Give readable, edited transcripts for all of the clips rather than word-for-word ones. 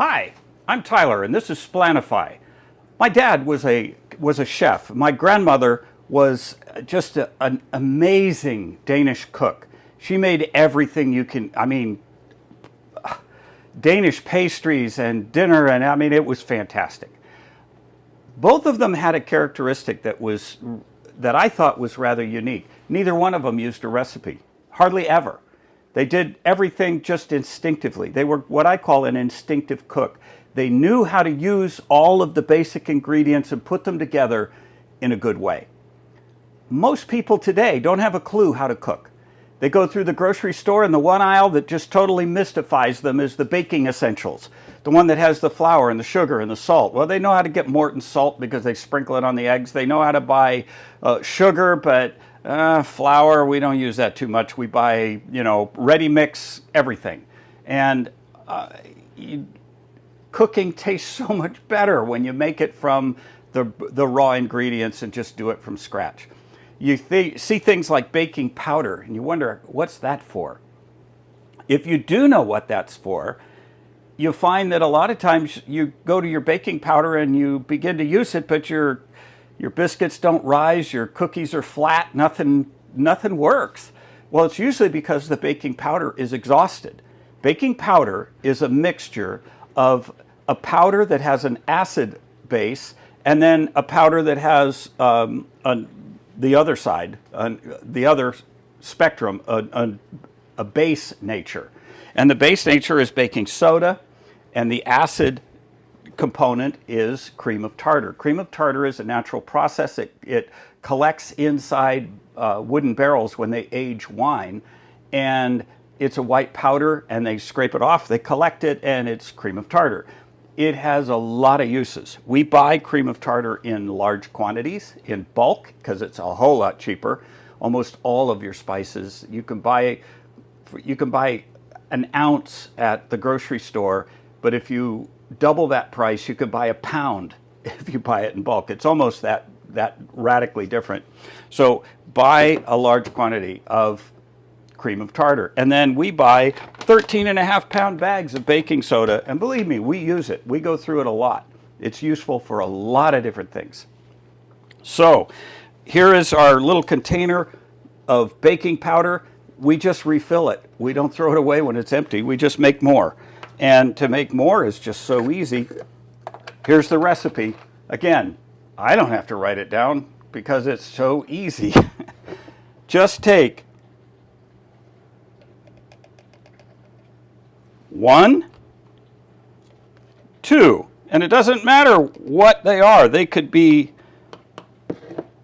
Hi, I'm Tyler, and this is Splanify. My dad was a chef. My grandmother was just an amazing Danish cook. She made everything you can. Danish pastries and dinner, and it was fantastic. Both of them had a characteristic that I thought was rather unique. Neither one of them used a recipe, hardly ever. They did everything just instinctively. They were what I call an instinctive cook. They knew how to use all of the basic ingredients and put them together in a good way. Most people today don't have a clue how to cook. They go through the grocery store, and the one aisle that just totally mystifies them is the baking essentials. The one that has the flour and the sugar and the salt. Well, they know how to get Morton salt because they sprinkle it on the eggs. They know how to buy sugar, but flour, we don't use that too much. We buy, ready mix everything. And cooking tastes so much better when you make it from the raw ingredients and just do it from scratch. You see things like baking powder, and you wonder, what's that for? If you do know what that's for, you'll find that a lot of times you go to your baking powder and you begin to use it, but your biscuits don't rise, your cookies are flat, nothing works. Well, it's usually because the baking powder is exhausted. Baking powder is a mixture of a powder that has an acid base and then a powder that has the other side, the other spectrum, a base nature. And the base nature is baking soda, and the acid component is cream of tartar. Cream of tartar is a natural process. It collects inside wooden barrels when they age wine, and it's a white powder, and they scrape it off, they collect it, and it's cream of tartar. It has a lot of uses. We buy cream of tartar in large quantities, in bulk, because it's a whole lot cheaper. Almost all of your spices, you can buy an ounce at the grocery store, but if you double that price, you could buy a pound if you buy it in bulk. It's almost that radically different. So buy a large quantity of cream of tartar. And then we buy 13.5-pound bags of baking soda. And believe me, we use it. We go through it a lot. It's useful for a lot of different things. So here is our little container of baking powder. We just refill it. We don't throw it away when it's empty. We just make more. And to make more is just so easy. Here's the recipe. Again, I don't have to write it down because it's so easy. Just take 1, 2, and it doesn't matter what they are. They could be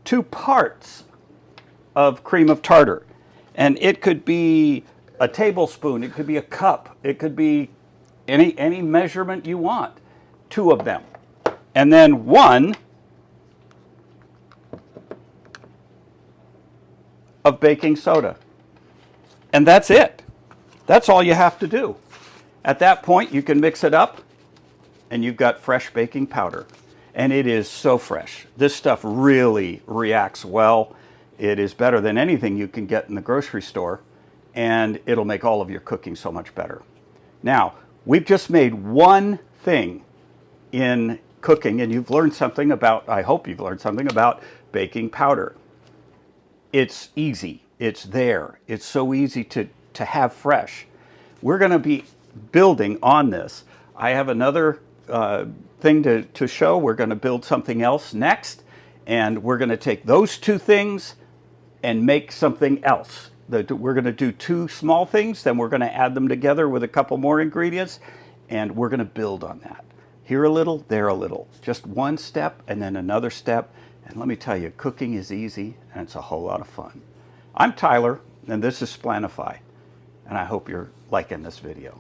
2 parts of cream of tartar, and it could be a tablespoon, it could be a cup, it could be any measurement you want. 2 of them, and then 1 of baking soda, and that's it. That's all you have to do. At that point, you can mix it up, and you've got fresh baking powder. And it is so fresh. This stuff really reacts well. It is better than anything you can get in the grocery store, and it'll make all of your cooking so much better. Now, we've just made one thing in cooking, and you've learned something about, I hope you've learned something about baking powder. It's easy. It's there. It's so easy to have fresh. We're going to be building on this. I have another thing to show. We're going to build something else next, and we're going to take those 2 things and make something else. We're going to do 2 small things, then we're going to add them together with a couple more ingredients, and we're going to build on that. Here a little, there a little. Just one step and then another step. And let me tell you, cooking is easy, and it's a whole lot of fun. I'm Tyler, and this is Splanify, and I hope you're liking this video.